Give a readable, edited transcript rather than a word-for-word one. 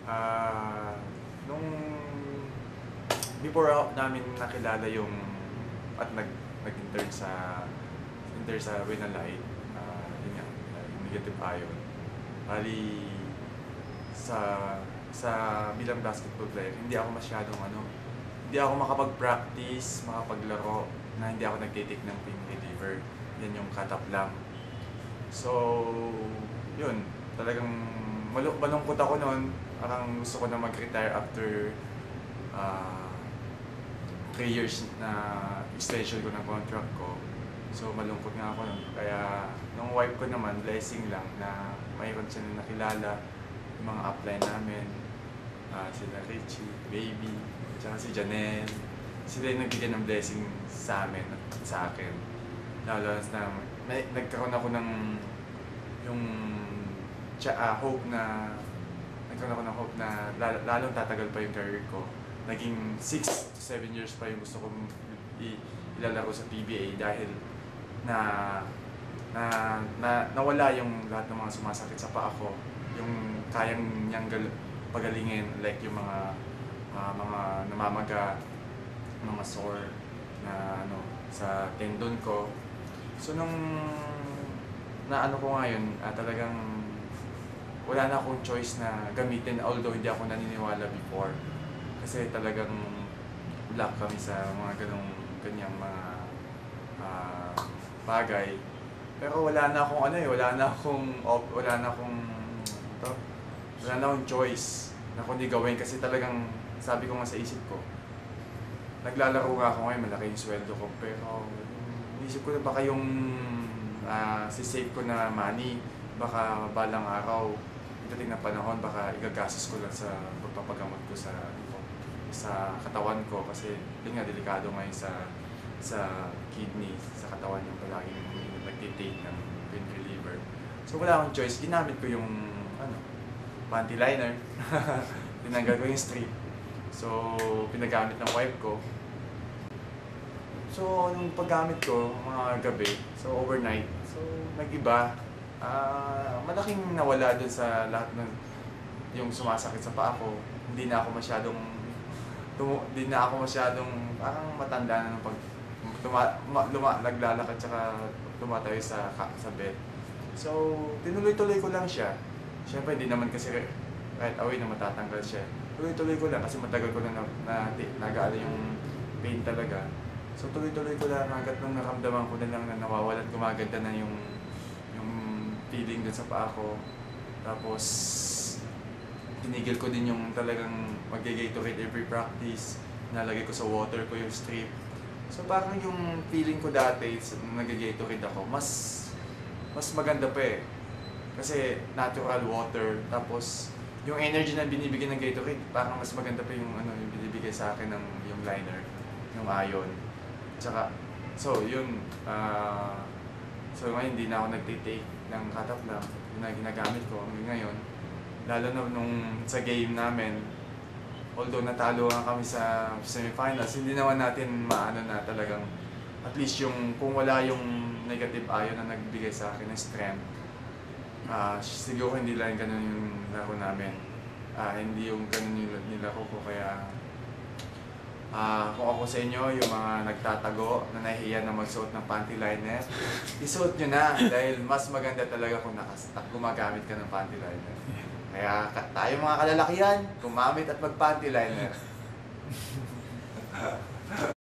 Ah, nung before namin nakilala yung at nag-intern sa Winalite, yun nga, yung negative ion. Bali, sa sa bilang basketball player, hindi ako makapag-practice, makapaglaro na hindi ako nagtitake ng pain reliever. Yan yung cut-up lang. So, yun, talagang malungkot ako noon. Parang gusto ko na mag-retire after ah 3 years na extension ko ng contract ko. So malungkot nga ako nun. Kaya nung wife ko naman, blessing lang na mayroon siya na nakilala yung mga upline namin. Sila Richie, Baby, tsaka si Janelle. Sila yung nagbigay ng blessing sa amin at sa akin. Lalo na nagkaroon ako ng yung hope na nagkaroon ako ng hope na lalong tatagal pa yung career ko. Naging 6 to 7 years pa yung gusto kong ilalaro sa PBA dahil na nawala yung lahat ng mga sumasakit sa paa ko, yung kayang niyang pagalingin, like yung mga namamaga, mga sore na sa tendon ko. So nung naano ko ngayon, talagang wala na akong choice na gamitin, although hindi ako naniniwala before. Kasi talagang black kami sa mga ganyang mga bagay. Pero wala na akong wala na akong choice na kundi gawin kasi talagang sabi ko nga sa isip ko, naglalaro nga ako ngayon, malaki yung sweldo ko, pero isip ko na baka yung si-save ko na money, baka balang araw, dating na panahon, baka igagastos ko lang sa pagpapagamot ko sa katawan ko kasi yun nga, delikado ngayon sa kidney, sa katawan yung palaging nagtitake ng pain reliever. So wala akong choice, ginamit ko yung panty liner, tinanggal ko yung strip. So pinagamit ng wife ko. So nung paggamit ko, mga gabi, so overnight, so nag-iba. Malaking nawala dun sa lahat ng yung sumasakit sa paa ko. Hindi na ako masyadong parang matanda na ng pag naglalakad tsaka tumatayo sa bed. So, tinuloy-tuloy ko lang siya. Siyempre, hindi naman kasi right away na matatanggal siya. Tuloy-tuloy ko lang kasi matagal ko na nag-aano yung pain talaga. So, tuloy-tuloy ko lang hanggat nung naramdaman ko na lang na nawawalan, gumaganda na yung feeling dun sa paa ko. Tapos, tinigil ko din yung talagang mag-Gatorade every practice. Nalagay ko sa water ko yung strip. So parang yung feeling ko dati nung nag-Gatorade ako, mas maganda pa eh. Kasi natural water, tapos yung energy na binibigay ng Gatorade, parang mas maganda pa yung yung binibigay sa akin ng yung liner, yung ion. Tsaka, so yun, so ngayon hindi na ako nagtitake ng cut-up lang, yun na ginagamit ko hanggang ngayon. Lalo na nung sa game namin, although natalo nga kami sa semifinals, hindi naman natin maano na talagang at least yung kung wala yung negative ion na nagbigay sa akin ng strength, siguro hindi lang ganun yung laro namin. Hindi yung ganun yung nilaro ko, kaya kung ako sa inyo, yung mga nagtatago na nahihiya na magsuot ng panty liner, isuot nyo na dahil mas maganda talaga kung gumagamit ka ng panty liner. Kaya tayo mga kalalakihan, gumamit at mag-panty liner.